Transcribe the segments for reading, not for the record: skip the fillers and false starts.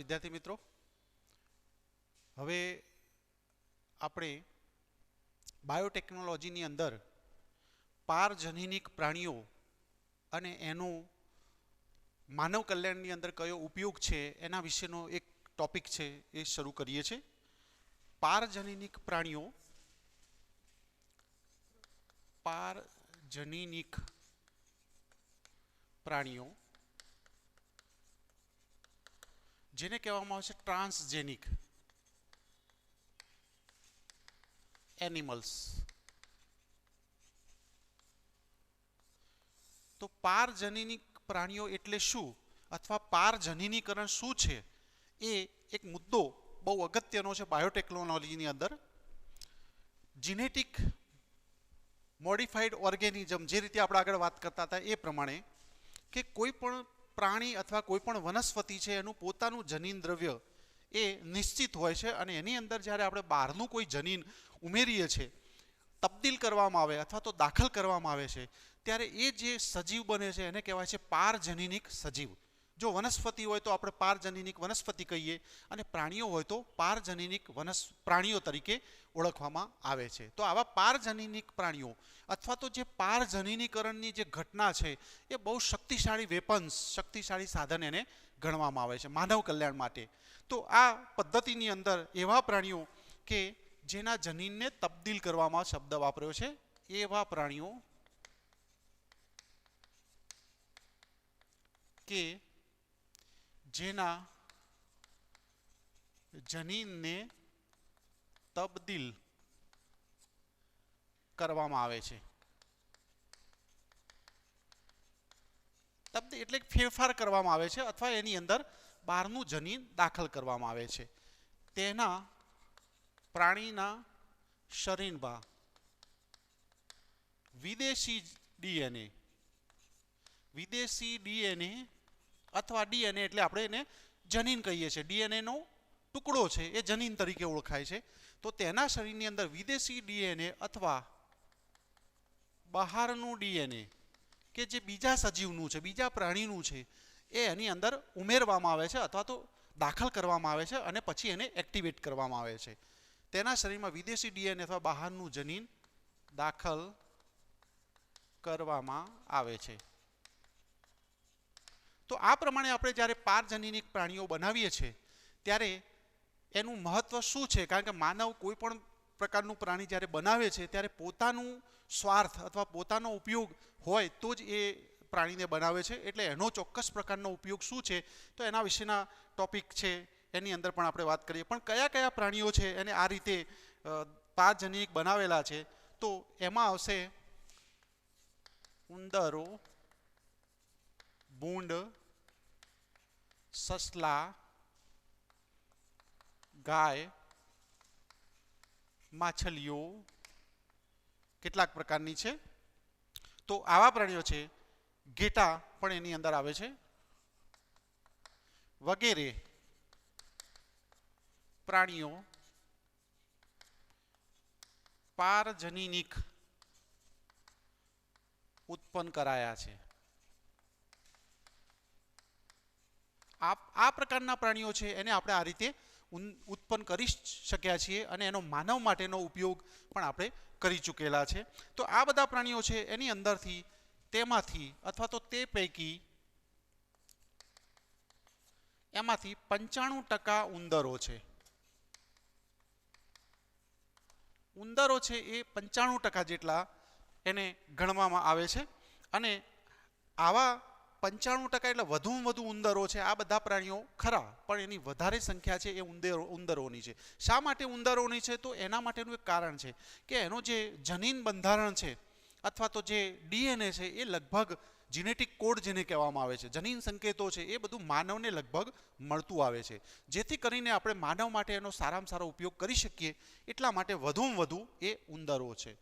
વિદ્યાર્થી મિત્રો, હવે આપણે બાયોટેકનોલોજીની અંદર પારજનીનિક પ્રાણીઓ અને એનો માનવ કલ્યાણની અંદર કયો ઉપયોગ છે એના વિશેનો એક ટોપિક છે એ શરૂ કરીએ છીએ. પારજનીનિક પ્રાણીઓ, પારજનીનિક પ્રાણીઓ જેને કહેવામાં આવે છે ટ્રાન્સજેનિક એનિમલ્સ. તો પારજનીનિક પ્રાણીઓ એટલે શું અથવા પારજનીનીકરણ શું છે એ એક મુદ્દો બહુ અગત્યનો છે બાયોટેકનોલોજીની અંદર. જીનેટિક મોડિફાઈડ ઓર્ગેનિઝમ, જે રીતે આપણે આગળ વાત કરતા હતા એ પ્રમાણે કે કોઈ પણ પ્રાણી અથવા કોઈ પણ વનસ્પતિ છે એનું પોતાનું જનીન દ્રવ્ય એ નિશ્ચિત હોય છે અને એની અંદર જ્યારે આપણે બહારનું કોઈ જનીન ઉમેરીએ છીએ, તબદીલ કરવામાં આવે અથવા તો દાખલ કરવામાં આવે છે, ત્યારે એ જે સજીવ બને છે એને કહેવાય છે પારજનીનિક સજીવ. જો વનસ્પતિ હોય તો આપણે પારજનીનિક વનસ્પતિ કહીએ અને પ્રાણીઓ હોય તો પારજનીનિક પ્રાણીઓ તરીકે ઓળખવામાં આવે છે. તો આવા પારજનીનિક પ્રાણીઓ અથવા તો જે પારજનીનીકરણની જે ઘટના છે એ બહુ શક્તિશાળી વેપન્સ, શક્તિશાળી સાધન એને ગણવામાં આવે છે માનવ કલ્યાણ માટે. તો આ પદ્ધતિની અંદર એવા પ્રાણીઓ કે જેના જનીનને તબદીલ કરવામાં શબ્દ વાપર્યો છે, એવા પ્રાણીઓ કે જેના જનીનને તબદીલ કરવામાં આવે છે. તબદીલ એટલે ફેરફાર કરવામાં આવે છે અથવા એની અંદર બહારનું જનીન દાખલ કરવામાં આવે છે. તેના પ્રાણીના શરીરમાં વિદેશી ડીએનએ અથવા ડીએનએ એટલે આપણે એને જનીન કહીએ છીએ. ડીએનએનો ટુકડો છે એ જનીન તરીકે ઓળખાય છે. તો તેના શરીરની અંદર વિદેશી ડીએનએ અથવા બહારનું ડીએનએ કે જે બીજા સજીવનું છે, બીજા પ્રાણીનું છે, એ એની અંદર ઉમેરવામાં આવે છે અથવા તો દાખલ કરવામાં આવે છે અને પછી એને એક્ટિવેટ કરવામાં આવે છે. તેના શરીરમાં વિદેશી ડીએનએ અથવા બહારનું જનીન દાખલ કરવામાં આવે છે. તો આ પ્રમાણે આપણે જ્યારે પારજનીનિક પ્રાણીઓ બનાવીએ છીએ ત્યારે એનું મહત્વ શું છે? કારણ કે માનવ કોઈ પણ પ્રકારનું પ્રાણી જ્યારે બનાવે છે ત્યારે પોતાનું સ્વાર્થ અથવા પોતાનો ઉપયોગ હોય તો જ એ પ્રાણીને બનાવે છે. એટલે એનો ચોક્કસ પ્રકારનો ઉપયોગ શું છે તો એના વિશેના ટોપિક છે એની અંદર પણ આપણે વાત કરીએ. પણ કયા કયા પ્રાણીઓ છે એને આ રીતે પારજનીનિક બનાવેલા છે? તો એમાં આવશે ઉંદરો, ભૂંડ, સસલા, ગાય, માછલીઓ કેટલાક પ્રકારની છે. તો આવા પ્રાણીઓ છે. ઘેટા પણ એની અંદર આવે છે વગેરે પ્રાણીઓ પારજનીનિક ઉત્પન્ન કરાયા છે. આ પ્રકારના પ્રાણીઓ છે એને આપણે આ રીતે ઉત્પન્ન કરી શક્યા છીએ અને એનો માનવ માટેનો ઉપયોગ પણ આપણે કરી ચૂકેલા છે. તો આ બધા પ્રાણીઓ છે એની અંદરથી, તેમાંથી અથવા તો તે પૈકી એમાંથી 95% ઉંદરો છે. ઉંદરો છે એ 95% જેટલા એને ગણવામાં આવે છે અને આવા 95% એટલે વધુમાં વધુ ઉંદરો છે. આ બધા પ્રાણીઓ ખરા, પણ એની વધારે સંખ્યા છે એ ઉંદરોની છે. શા માટે ઉંદરોની છે? તો એના માટેનું એક કારણ છે કે એનો જે જનીન બંધારણ છે અથવા તો જે ડીએનએ છે એ લગભગ જીનેટિક કોડ જેને કહેવામાં આવે છે, જનીન સંકેતો છે, એ બધું માનવને લગભગ મળતું આવે છે. જેથી કરીને આપણે માનવ માટે એનો સારામાં સારો ઉપયોગ કરી શકીએ એટલા માટે વધુમાં વધુ એ ઉંદરો છે.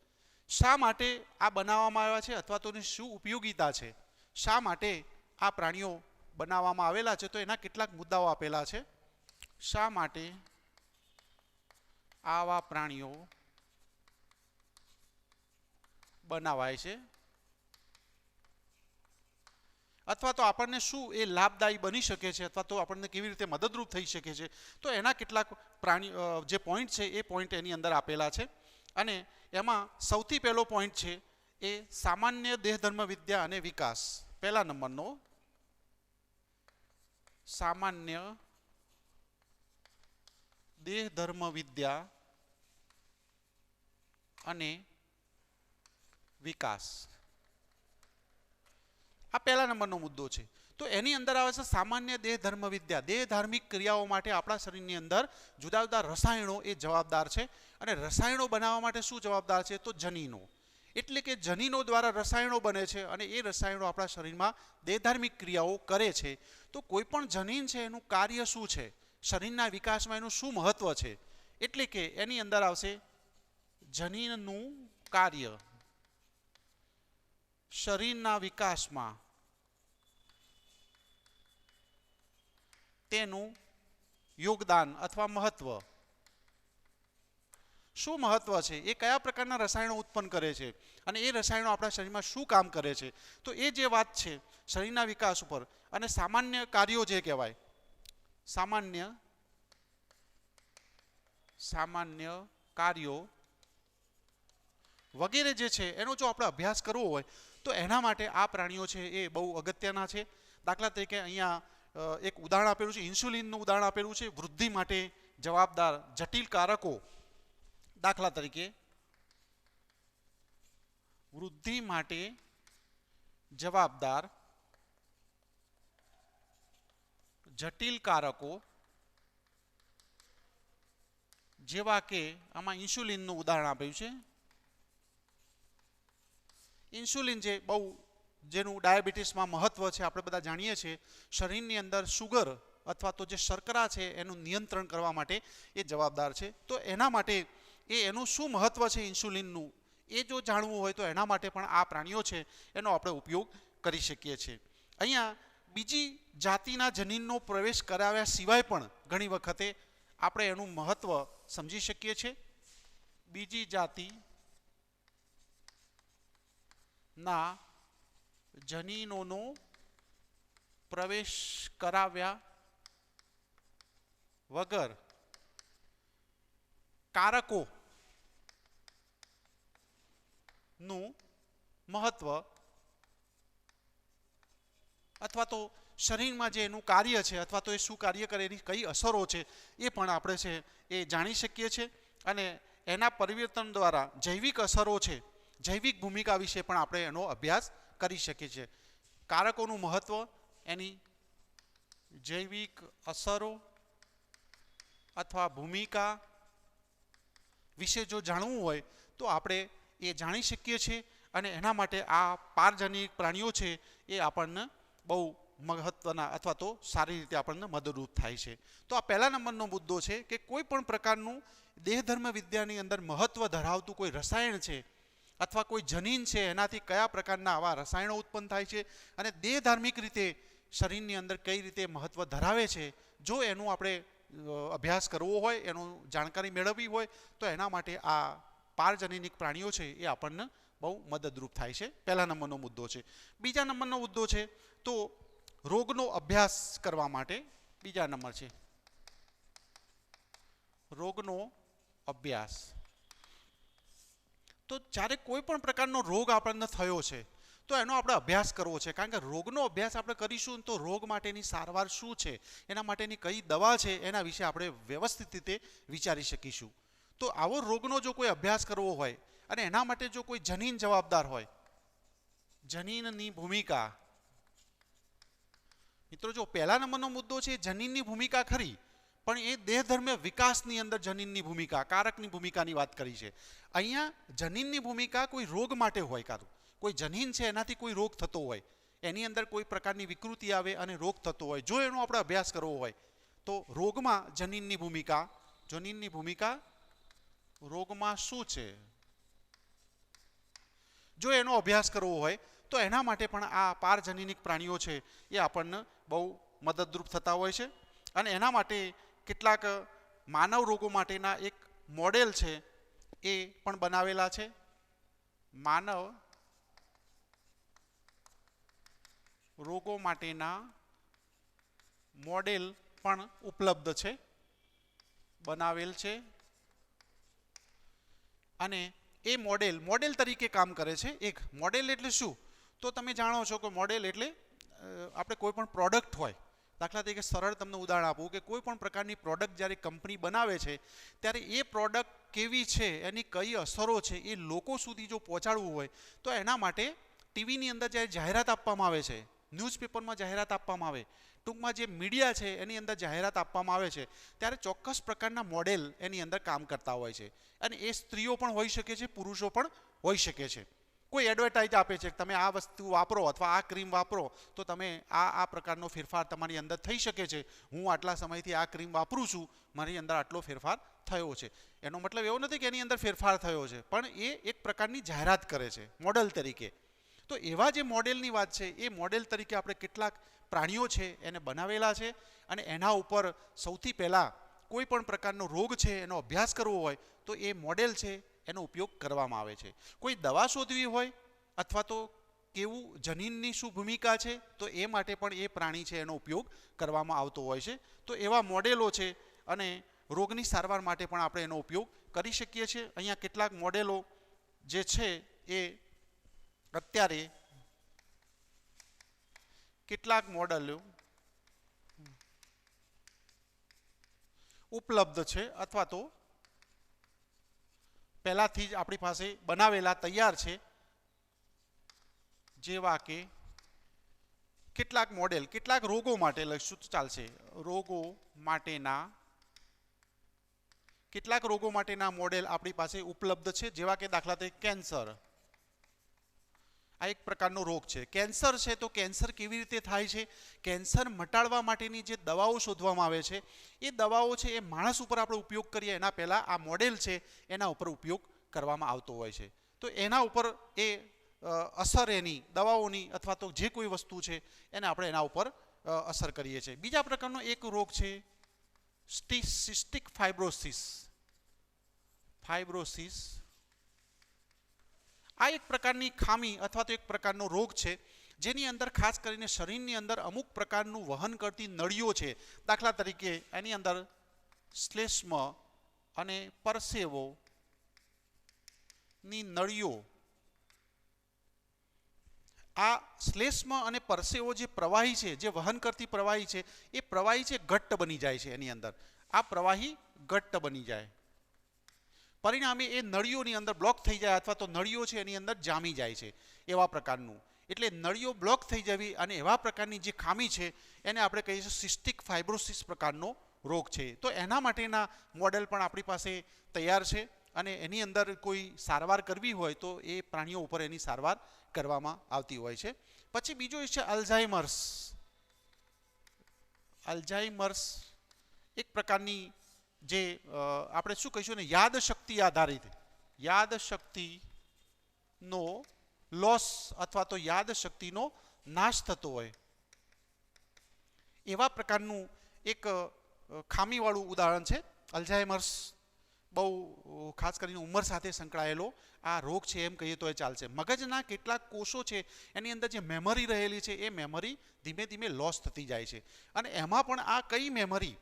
શા માટે આ બનાવવામાં આવ્યા છે અથવા તો એની શું ઉપયોગિતા છે, શા માટે આ પ્રાણીઓ બનાવવામાં આવેલા છે, તો એના કેટલાક મુદ્દાઓ આપેલા છે. શા માટે આવા પ્રાણીઓ બનાવાય છે? અથવા તો આપણને શું એ લાભદાયી બની શકે છે અથવા તો આપણને કેવી રીતે મદદરૂપ થઈ શકે છે, તો એના કેટલાક જે પોઈન્ટ છે એ પોઈન્ટ એની અંદર આપેલા છે. અને એમાં સૌથી પહેલો પોઈન્ટ છે એ સામાન્ય દેહધર્મ વિદ્યા અને વિકાસ. પહેલા નંબરનો સામાન્ય દેહધર્મ વિદ્યા અને વિકાસ. આ પહેલા નંબરનો મુદ્દો છે. તો એની અંદર આવે છે સામાન્ય દેહ ધર્મ વિદ્યા. દેહ ધાર્મિક ક્રિયાઓ માટે આપણા શરીરની અંદર જુદા જુદા રસાયણો એ જવાબદાર છે. અને રસાયણો બનાવવા માટે શું જવાબદાર છે? તો જનીનો. એટલે કે જનીનો દ્વારા રસાયણો બને છે અને એ રસાયણો આપણા શરીરમાં દેહ ધાર્મિક ક્રિયાઓ કરે છે. તો કોઈ પણ જનીન છે એનું કાર્ય શું છે, શરીરના વિકાસમાં એનું શું મહત્વ છે, એટલે કે એની અંદર આવશે જનીનનું કાર્ય શરીરના વિકાસમાં તેનું યોગદાન અથવા મહત્વ. શું મહત્વ છે? એ કયા પ્રકારના રસાયણો ઉત્પન્ન કરે છે અને એ રસાયણો આપણા શરીરમાં શું કામ કરે છે? તો એ જે વાત છે શરીરના વિકાસ ઉપર. અને સામાન્ય કાર્યો જે કહેવાય, સામાન્ય કાર્યો વગેરે જે છે એનો જો આપણે અભ્યાસ કરવો હોય તો એના માટે આ પ્રાણીઓ છે એ બહુ અગત્યના છે. દાખલા તરીકે અહીંયા એક ઉદાહરણ આપેલું છે, ઇન્સ્યુલિનનું ઉદાહરણ આપેલું છે. વૃદ્ધિ માટે જવાબદાર જટિલ કારકો, દાખલા તરીકે વૃદ્ધિ માટે જવાબદાર જટિલ કારકો જેવા કે આમાં ઇન્સ્યુલિનનું ઉદાહરણ આપ્યું છે. ઇન્સ્યુલિન જે બહુ જેનું ડાયાબિટીસમાં મહત્વ છે આપણે બધા જાણીએ છીએ. શરીરની અંદર શુગર અથવા તો જે શર્કરા છે એનું નિયંત્રણ કરવા માટે એ જવાબદાર છે. તો એના માટે એનું શું મહત્વ છે ઇન્સ્યુલિનનું, એ જો જાણવું હોય તો એના માટે પણ આ પ્રાણીઓ છે એનો આપણે ઉપયોગ કરી શકીએ છીએ. અહીંયા બીજી જાતિના જનીનનો પ્રવેશ કરાવ્યા સિવાય પણ ઘણી વખતે આપણે એનું મહત્વ સમજી શકીએ છીએ. બીજી જાતિના જનીનોનો પ્રવેશ કરાવ્યા વગર કારકોનું મહત્વ અથવા તો શરીરમાં જે એનું કાર્ય છે અથવા તો એ શું કાર્ય કરે, એની કઈ અસરો છે એ પણ આપણે છે એ જાણી શકીએ છીએ. અને એના પરિવર્તન દ્વારા જૈવિક અસરો છે, જૈવિક ભૂમિકા વિશે પણ આપણે એનો અભ્યાસ કરી શકીએ છીએ. કારકોનું મહત્વ, એની જૈવિક અસરો અથવા ભૂમિકા વિશે જો જાણવું હોય તો આપણે એ જાણી શકીએ છીએ. અને એના માટે આ પારજનિક પ્રાણીઓ છે એ આપણને બહુ મહત્વના અથવા તો સારી રીતે આપણને મદદરૂપ થાય છે. તો આ પહેલા નંબરનો મુદ્દો છે કે કોઈ પણ પ્રકારનું દેહધર્મ વિદ્યાની અંદર મહત્વ ધરાવતું કોઈ રસાયણ છે અથવા કોઈ જનીન છે, એનાથી કયા પ્રકારના આવા રસાયણો ઉત્પન્ન થાય છે અને દેહ ધાર્મિક રીતે શરીરની અંદર કઈ રીતે મહત્વ ધરાવે છે, જો એનું આપણે અભ્યાસ કરવો હોય, એનું જાણકારી મેળવવી હોય તો એના માટે આ પારજનીનિક પ્રાણીઓ છે એ આપણને બહુ મદદરૂપ થાય છે. પહેલા નંબરનો મુદ્દો છે. બીજા નંબરનો મુદ્દો છે તો રોગનો અભ્યાસ કરવા માટે. બીજા નંબર છે રોગનો અભ્યાસ. તો જ્યારે કોઈ પણ પ્રકારનો રોગ આપણને થયો છે તો એનો આપણે અભ્યાસ કરવો છે. કારણ કે રોગનો અભ્યાસ આપણે કરીશું તો રોગ માટેની સારવાર શું છે, એના માટેની કઈ દવા છે, એના વિશે આપણે વ્યવસ્થિત રીતે વિચારી શકીશું. તો આવો રોગનો જો કોઈ અભ્યાસ કરવો હોય અને એના માટે જો કોઈ જનીન જવાબદાર હોય, જનીનની ભૂમિકા. મિત્રો જો પહેલા નંબરનો મુદ્દો છે જનીનની ભૂમિકા ખરી, પણ એ દેહધર્મ્ય વિકાસની અંદર જનીનની ભૂમિકા, કારકની ભૂમિકાની વાત કરી છે. અહીંયા જનીનની ભૂમિકા કોઈ રોગ માટે હોય, કાં કોઈ જનીન છે એનાથી કોઈ રોગ થતો હોય, એની અંદર કોઈ પ્રકારની વિકૃતિ આવે અને રોગ થતો હોય, જો એનો આપણે અભ્યાસ કરવો હોય તો રોગમાં જનીનની ભૂમિકા રોગમાં શું છે, જો એનો અભ્યાસ કરવો હોય તો એના માટે પણ આ પારજનીનિક પ્રાણીઓ છે એ આપણને બહુ મદદરૂપ થતા હોય છે. અને એના માટે કેટલાક માનવ રોગો માટેના એક મોડેલ છે એ પણ બનાવેલા છે. માનવ રોગો માટેના મોડેલ પણ ઉપલબ્ધ છે, બનાવેલ છે અને એ મોડેલ તરીકે કામ કરે છે. એક મોડેલ એટલે શું? તો તમે જાણો છો કે મોડેલ એટલે આપણે કોઈ પણ પ્રોડક્ટ હોય, દાખલા તરીકે સરળ તમને ઉદાહરણ આપું કે કોઈ પણ પ્રકારની પ્રોડક્ટ જ્યારે કંપની બનાવે છે ત્યારે એ પ્રોડક્ટ કેવી છે, એની કઈ અસરો છે એ લોકો સુધી જો પહોંચાડવું હોય તો એના માટે ટીવીની અંદર જ્યારે જાહેરાત આપવામાં આવે છે, ન્યૂઝપેપરમાં જાહેરાત આપવામાં આવે, ટૂંકમાં જે મીડિયા છે એની અંદર જાહેરાત આપવામાં આવે છે, ત્યારે ચોક્કસ પ્રકારના મોડેલ એની અંદર કામ કરતા હોય છે. અને એ સ્ત્રીઓ પણ હોઈ શકે છે, પુરુષો પણ હોઈ શકે છે. કોઈ એડવર્ટાઇઝ આપે છે કે તમે આ વસ્તુ વાપરો અથવા આ ક્રીમ વાપરો તો તમે આ પ્રકારનો ફેરફાર તમારી અંદર થઈ શકે છે. હું આટલા સમયથી આ ક્રીમ વાપરું છું, મારી અંદર આટલો ફેરફાર થયો છે. એનો મતલબ એવો નથી કે એની અંદર ફેરફાર થયો છે, પણ એ એક પ્રકારની જાહેરાત કરે છે મોડેલ તરીકે. તો એવા જે મોડેલની વાત છે એ મોડેલ તરીકે આપણે કેટલાક પ્રાણીઓ છે એને બનાવેલા છે અને એના ઉપર સૌથી પહેલાં કોઈ પણ પ્રકારનો રોગ છે એનો અભ્યાસ કરવો હોય તો એ મોડેલ છે એનો ઉપયોગ કરવામાં આવે છે. કોઈ દવા શોધવી હોય અથવા તો કેવું જનીનની શું ભૂમિકા છે તો એ માટે પણ એ પ્રાણી છે એનો ઉપયોગ કરવામાં આવતો હોય છે. તો એવા મોડેલો છે અને રોગની સારવાર માટે પણ આપણે એનો ઉપયોગ કરી શકીએ છીએ. અહીંયા કેટલાક મોડેલો જે છે એ અત્યારે કેટલાક મોડેલો ઉપલબ્ધ છે અથવા તો પહેલાથી જ આપણી પાસે બનાવેલા તૈયાર છે, જેવા કે કેટલાક મોડેલ કેટલાક રોગો માટે લખશું તો ચાલશે. કેટલાક રોગો માટેના મોડેલ આપણી પાસે ઉપલબ્ધ છે, જેવા કે દાખલા તરીકે કેન્સર. આ એક પ્રકારનો રોગ છે. કેન્સર છે તો કેન્સર કેવી રીતે થાય છે? કેન્સર મટાડવા માટેની જે દવાઓ શોધવામાં આવે છે એ દવાઓ છે એ માણસ ઉપર આપણે ઉપયોગ કરીએ એના પહેલાં આ મોડેલ છે એના ઉપર ઉપયોગ કરવામાં આવતો હોય છે. તો એના ઉપર એ અસર એની દવાઓની અથવા તો જે કોઈ વસ્તુ છે એને આપણે એના ઉપર અસર કરીએ છીએ. બીજા પ્રકારનો એક રોગ છે સિસ્ટિક ફાઇબ્રોસિસ. આ એક પ્રકારની ખામી અથવા તો એક પ્રકારનો રોગ છે જેની અંદર ખાસ કરીને શરીરની અંદર અમુક પ્રકારનું વહન કરતી નળીઓ છે. દાખલા તરીકે એની અંદર શ્લેષ્મ અને પરસેવોની નળીઓ, આ શ્લેષ્મ અને પરસેવો જે પ્રવાહી છે, જે વહન કરતી પ્રવાહી છે, એ પ્રવાહી છે ઘટ્ટ બની જાય છે. એની અંદર આ પ્રવાહી ઘટ્ટ બની જાય, પરિણામે એ નળીઓની અંદર બ્લોક થઈ જાય અથવા તો નળીઓ છે એની અંદર જામી જાય છે એવા પ્રકારનું. એટલે નળીઓ બ્લોક થઈ જવી અને એવા પ્રકારની જે ખામી છે એને આપણે કહીએ છીએ સિસ્ટિક ફાઇબ્રોસિસ પ્રકારનો રોગ છે. તો એના માટેના મોડેલ પણ આપણી પાસે તૈયાર છે અને એની અંદર કોઈ સારવાર કરવી હોય તો એ પ્રાણીઓ ઉપર એની સારવાર કરવામાં આવતી હોય છે. પછી બીજું છે અલ્ઝાઇમર્સ. એક પ્રકારની જે આપણે શું કહીશું ને યાદશક્તિ આધારિત, યાદશક્તિનો લોસ અથવા તો યાદશક્તિનો નાશ થતો હોય એવા પ્રકારનું એક ખામીવાળું ઉદાહરણ છે અલ્ઝાઇમર્સ. બહુ ખાસ કરીને ઉંમર સાથે સંકળાયેલો આ રોગ છે એમ કહીએ તો એ ચાલશે. મગજના કેટલાક કોષો છે એની અંદર જે મેમરી રહેલી છે એ મેમરી ધીમે ધીમે લોસ થતી જાય છે અને એમાં પણ આ કઈ મેમરી?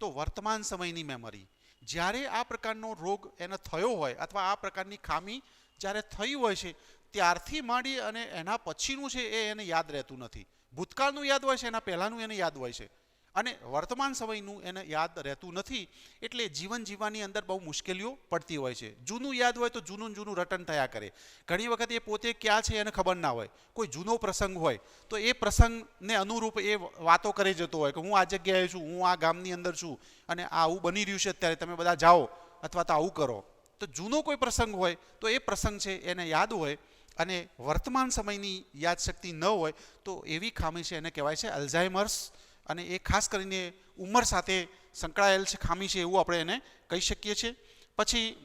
તો વર્તમાન સમયની મેમરી. જ્યારે આ પ્રકારનો રોગ એને થયો હોય અથવા આ પ્રકારની ખામી જ્યારે થઈ હોય છે ત્યારથી માંડી અને એના પછીનું છે એ એને યાદ રહેતું નથી. ભૂતકાળનું યાદ હોય છે, એના પહેલાંનું એને યાદ હોય છે અને વર્તમાન સમયનું એને યાદ રહેતું નથી. એટલે જીવન જીવવાની અંદર બહુ મુશ્કેલીઓ પડતી હોય છે. જૂનું યાદ હોય તો જૂનું રટન થયા કરે. ઘણી વખત એ પોતે ક્યાં છે એને ખબર ના હોય. કોઈ જૂનો પ્રસંગ હોય તો એ પ્રસંગને અનુરૂપ એ વાતો કરી જતો હોય કે હું આ જગ્યાએ છું, હું આ ગામની અંદર છું અને આ આવું બની રહ્યું છે અત્યારે, તમે બધા જાઓ અથવા તો આવું કરો. તો જૂનો કોઈ પ્રસંગ હોય તો એ પ્રસંગ છે એને યાદ હોય અને વર્તમાન સમયની યાદશક્તિ ન હોય તો એવી ખામી છે એને કહેવાય છે અલ્ઝાઇમર્સ. અને એ ખાસ કરીને ઉંમર સાથે સંકળાયેલ છે ખામી છે એવું આપણે એને કહી શકીએ છીએ. પછી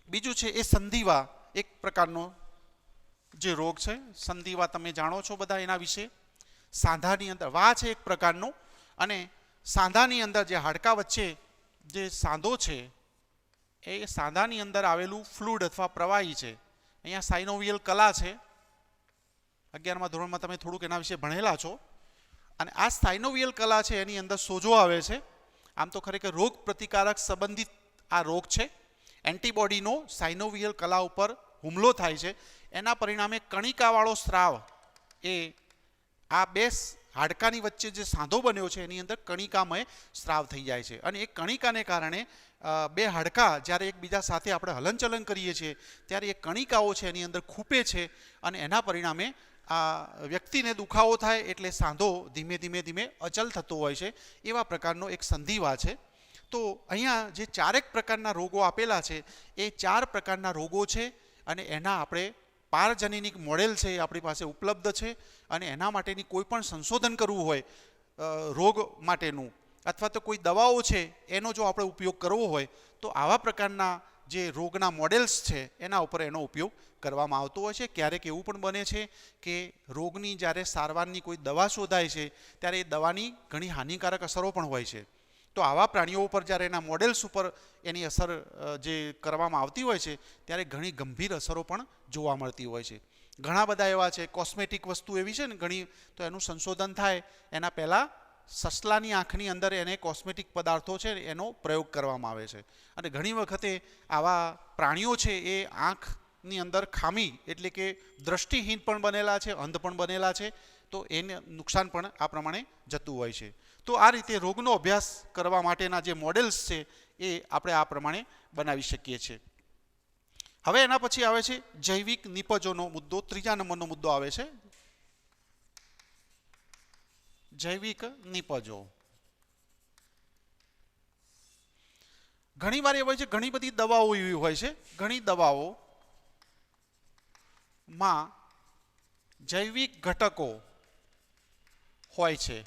બીજું છે એ સંધિવા, એક પ્રકારનો જે રોગ છે. સંધિવા તમે જાણો છો બધા એના વિશે. સાંધાની અંદર વા છે એક પ્રકારનો અને સાંધાની અંદર જે હાડકા વચ્ચે જે સાંધો છે એ સાંધાની અંદર આવેલું ફ્લુઇડ અથવા પ્રવાહી છે. અહીંયા સાઇનોવિયલ કલા છે 11મા ધોરણમાં તમે થોડુંક એના વિશે ભણેલા છો. અને આ સાયનોવિયલ કલા છે એની અંદર સોજો આવે છે. આમ તો ખરેખર રોગ પ્રતિકારક સંબંધિત આ રોગ છે. એન્ટીબોડીનો સાયનોવિયલ કલા ઉપર હુમલો થાય છે. એના પરિણામે કણિકાવાળો સ્રાવ એ આ બે હાડકાની વચ્ચે જે સાંધો બન્યો છે એની અંદર કણિકામય સ્રાવ થઈ જાય છે. અને એ કણિકાને કારણે બે હાડકા જ્યારે એકબીજા સાથે આપણે હલનચલન કરીએ છીએ ત્યારે એ કણિકાઓ છે એની અંદર ખૂપે છે અને એના પરિણામે આ વ્યક્તિને દુખાવો થાય એટલે સાંધો ધીમે ધીમે અચલ થતો હોય છે. એવા પ્રકારનો એક સંધિવા છે. તો અહીંયા જે ચારેક પ્રકારના રોગો આપેલા છે એ 4 પ્રકારના રોગો છે અને એના આપણે પારજનીનિક મોડેલ છે એ આપણી પાસે ઉપલબ્ધ છે. અને એના માટેની કોઈ પણ સંશોધન કરવું હોય રોગ માટેનું અથવા તો કોઈ દવાઓ છે એનો જો આપણે ઉપયોગ કરવો હોય તો આવા પ્રકારના જે રોગના મોડેલ્સ છે એના ઉપર એનો ઉપયોગ કરવામાં આવતો હોય છે. ક્યારેક એવું પણ બને છે કે રોગની જ્યારે સારવારની કોઈ દવા શોધાય છે ત્યારે એ દવાની ઘણી હાનિકારક અસરો પણ હોય છે. તો આવા પ્રાણીઓ ઉપર જ્યારે એના મોડેલ્સ ઉપર એની અસર જે કરવામાં આવતી હોય છે ત્યારે ઘણી ગંભીર અસરો પણ જોવા મળતી હોય છે. ઘણા બધા એવા છે કોસ્મેટિક વસ્તુ એવી છે ને ઘણી, તો એનું સંશોધન થાય એના પહેલાં સસલાની આંખની અંદર એને કોસ્મેટિક પદાર્થો છે એનો પ્રયોગ કરવામાં આવે છે. અને ઘણી વખતે આવા પ્રાણીઓ છે એ આંખની અંદર ખામી એટલે કે દ્રષ્ટિહીન પણ બનેલા છે, અંધ પણ બનેલા છે. તો એને નુકસાન પણ આ પ્રમાણે જતું હોય છે. તો આ રીતે રોગનો અભ્યાસ કરવા માટેના જે મોડેલ્સ છે એ આપણે આ પ્રમાણે બનાવી શકીએ છીએ. હવે એના પછી આવે છે જૈવિક નિપજોનો મુદ્દો. 3જા નંબરનો મુદ્દો આવે છે જૈવિક નિપજો. ઘણી વાર એ હોય છે ઘણી બધી દવાઓ એવી હોય છે, ઘણી દવાઓમાં જૈવિક ઘટકો હોય છે.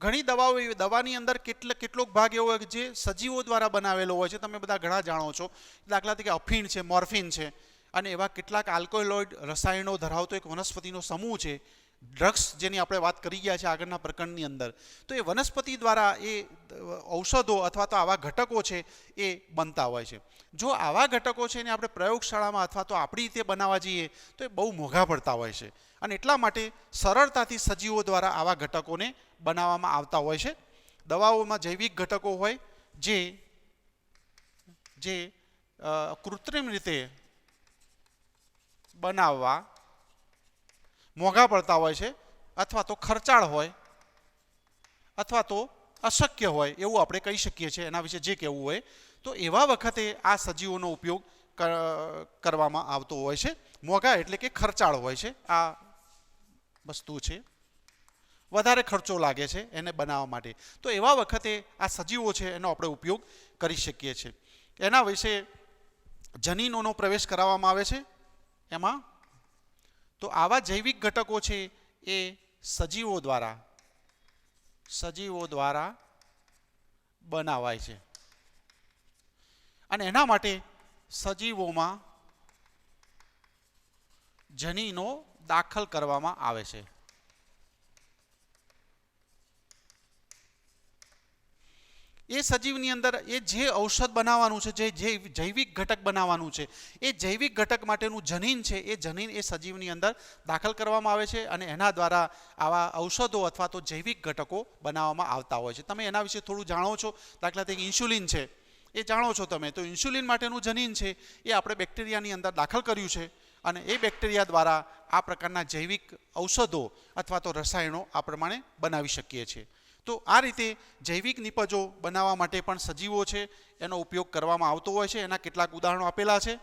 ઘણી દવાઓ દવાની અંદર કેટલોક ભાગ એવો હોય કે જે સજીવો દ્વારા બનાવેલો હોય છે. તમે બધા ઘણા જાણો છો. દાખલા તરીકે અફીણ છે, મોર્ફિન છે અને એવા કેટલાક આલ્કોલોઇડ રસાયણો ધરાવતો એક વનસ્પતિનો સમૂહ છે. ડ્રગ્સ જેની આપણે વાત કરી ગયા છે આગળના પ્રકરણની અંદર. તો એ વનસ્પતિ દ્વારા એ ઔષધો અથવા તો આવા ઘટકો છે એ બનતા હોય છે. જો આવા ઘટકો છે એને આપણે પ્રયોગશાળામાં અથવા તો આપણી રીતે બનાવવા જઈએ તો એ બહુ મોંઘા પડતા હોય છે. અને એટલા માટે સરળતાથી સજીવો દ્વારા આવા ઘટકોને બનાવવામાં આવતા હોય છે. દવાઓમાં જૈવિક ઘટકો હોય જે કૃત્રિમ રીતે બનાવવા મોંઘા પડતા હોય છે અથવા તો ખર્ચાળ હોય અથવા તો અશક્ય હોય એવું આપણે કહી શકીએ છીએ. એના વિશે જે કહેવું હોય તો એવા વખતે આ સજીવોનો ઉપયોગ કરવામાં આવતો હોય છે. મોંઘા એટલે કે ખર્ચાળ હોય છે. આ વસ્તુ છે, વધારે ખર્ચો લાગે છે એને બનાવવા માટે. તો એવા વખતે આ સજીવો છે એનો આપણે ઉપયોગ કરી શકીએ છીએ. એના વિશે જનીનોનો પ્રવેશ કરાવવામાં આવે છે એમાં. તો આવા જૈવિક ઘટકો છે એ સજીવો દ્વારા બનાવાય છે. અને એના માટે સજીવોમાં જનીનો દાખલ કરવામાં આવે છે. એ સજીવની અંદર એ જે ઔષધ બનાવવાનું છે, જે જૈવિક ઘટક બનાવવાનું છે, એ જૈવિક ઘટક માટેનું જનીન છે એ જનીન એ સજીવની અંદર દાખલ કરવામાં આવે છે અને એના દ્વારા આવા ઔષધો અથવા તો જૈવિક ઘટકો બનાવવામાં આવતા હોય છે. તમે એના વિશે થોડું જાણો છો. દાખલા તરીકે ઇન્સ્યુલિન છે એ જાણો છો તમે. તો ઇન્સ્યુલિન માટેનું જનીન છે એ આપણે બેક્ટેરિયાની અંદર દાખલ કર્યું છે અને એ બેક્ટેરિયા દ્વારા આ પ્રકારના જૈવિક ઔષધો અથવા તો રસાયણો આ પ્રમાણે બનાવી શકીએ છીએ. તો આ રીતે જૈવિક નિપજો બનાવવા માટે પણ સજીવો છે એનો ઉપયોગ કરવામાં આવતો હોય છે. એના કેટલાક ઉદાહરણો આપેલા છે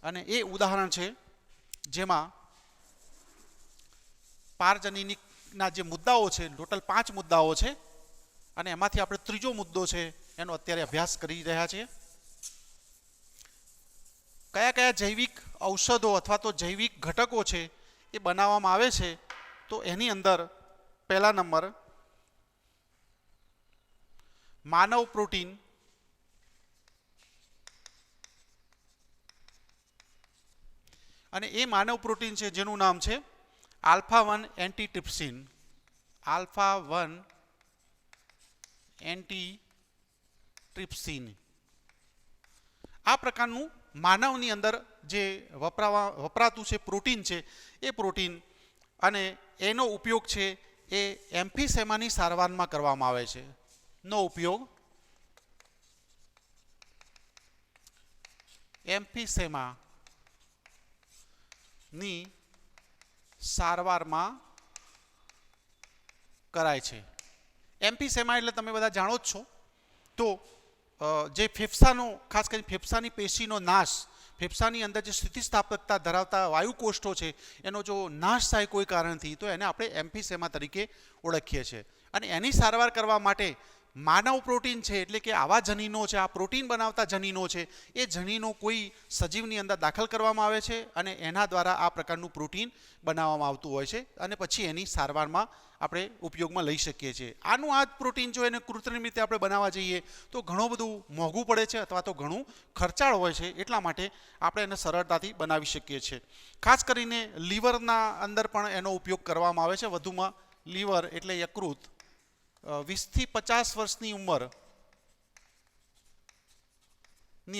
અને એ ઉદાહરણ છે જેમાં પારજનીનિકના જે મુદ્દાઓ છે, ટોટલ 5 મુદ્દાઓ છે અને એમાંથી આપણે 3જો મુદ્દો છે એનો અત્યારે અભ્યાસ કરી રહ્યા છીએ. કયા કયા જૈવિક ઔષધો અથવા તો જૈવિક ઘટકો છે એ બનાવવામાં આવે છે. તો એની અંદર પહેલા નંબર માનવ પ્રોટીન, અને એ માનવ પ્રોટીન છે જેનું નામ છે આલ્ફા-1 એન્ટીટ્રિપ્સિન. આલ્ફા-1 એન્ટીટ્રિપ્સિન આ પ્રકારનું માનવની અંદર જે વપરાતું છે પ્રોટીન છે એ પ્રોટીન અને એનો ઉપયોગ છે એ એમ્ફીસેમાની સારવારમાં કરવામાં આવે છે. નો ઉપયોગ એમ્ફીસેમાની સારવારમાં કરાય છે. એમ્ફીસેમા એટલે તમે બધા જાણો જ છો. તો જે ફેફસાનો ખાસ કરીને ફેફસાની પેશીનો નાશ, ફેફસાની અંદર જે સ્થિતિસ્થાપકતા ધરાવતા વાયુકોષ્ઠો છે એનો જો નાશ થાય કોઈ કારણથી તો એને આપણે એમ્ફીસેમા તરીકે ઓળખીએ છીએ. અને એની સારવાર કરવા માટે માનવ પ્રોટીન છે એટલે કે આવા જનીનો છે, આ પ્રોટીન બનાવતા જનીનો છે, એ જનીનો કોઈ સજીવની અંદર દાખલ કરવામાં આવે છે અને એના દ્વારા આ પ્રકારનું પ્રોટીન બનાવવામાં આવતું હોય છે અને પછી એની સારવારમાં આપણે ઉપયોગમાં લઈ શકીએ છીએ. આનું આ જ પ્રોટીન જો એને કૃત્રિમ રીતે આપણે બનાવવા જઈએ તો ઘણું બધું મોંઘું પડે છે અથવા તો ઘણું ખર્ચાળ હોય છે. એટલા માટે આપણે એને સરળતાથી બનાવી શકીએ છીએ. ખાસ કરીને લીવરના અંદર પણ એનો ઉપયોગ કરવામાં આવે છે. વધુમાં લીવર એટલે યકૃત 20 થી 50 વર્ષની ઉંમરની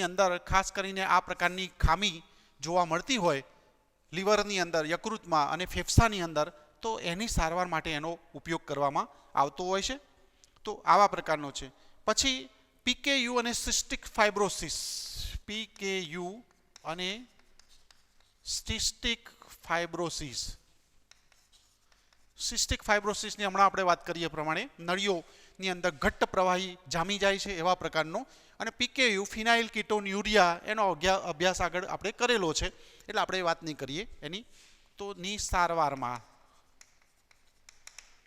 અંદર ખાસ કરીને આ પ્રકારની ખામી જોવા મળતી હોય લીવરની અંદર, યકૃતમાં અને ફેફસાની અંદર, તો એની સારવાર માટે એનો ઉપયોગ કરવામાં આવતો હોય છે. તો આવા પ્રકારનો છે. પછી પીકેયુ અને સિસ્ટિક ફાઇબ્રોસિસ, પીકેયુ અને સિસ્ટિક ફાઇબ્રોસિસ. સિસ્ટિક ફાઇબ્રોસિસની હમણાં આપણે વાત કરીએ પ્રમાણે નળીઓની અંદર ઘટ્ટ પ્રવાહી જામી જાય છે એવા પ્રકારનો. અને પીકેયુ ફિનાઇલ કીટોન યુરિયા એનો અભ્યાસ આગળ આપણે કરેલો છે એટલે આપણે વાત નહીં કરીએ એની. તો ની સારવારમાં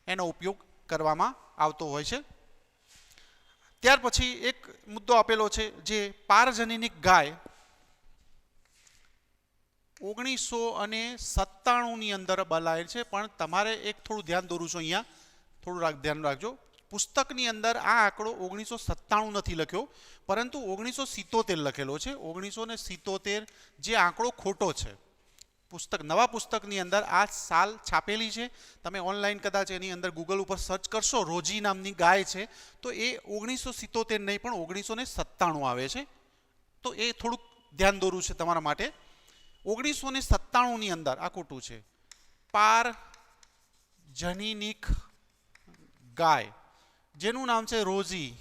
એનો ઉપયોગ કરવામાં આવતો હોય છે. ત્યાર પછી એક મુદ્દો આપેલો છે જે પારજનીનિક ગાય 1997ની અંદર બલાયેલ છે. પણ તમારે એક થોડું ધ્યાન દોરું છું અહીંયા, થોડું ધ્યાન રાખજો. પુસ્તકની અંદર આ આંકડો 1997 નથી લખ્યો પરંતુ 1977 લખેલો છે. 1977 જે આંકડો ખોટો છે. પુસ્તક, નવા પુસ્તકની અંદર આ સાલ છાપેલી છે. તમે ઓનલાઈન કદાચ એની અંદર ગૂગલ ઉપર સર્ચ કરશો, રોજી નામની ગાય છે, તો એ 1977 નહીં પણ 1997 આવે છે. તો એ થોડુંક ધ્યાન દોરું છે તમારા માટે. 1997ની અંદર આ ખોટું છે. પારજનીનિક ગાય જેનું નામ છે રોજી,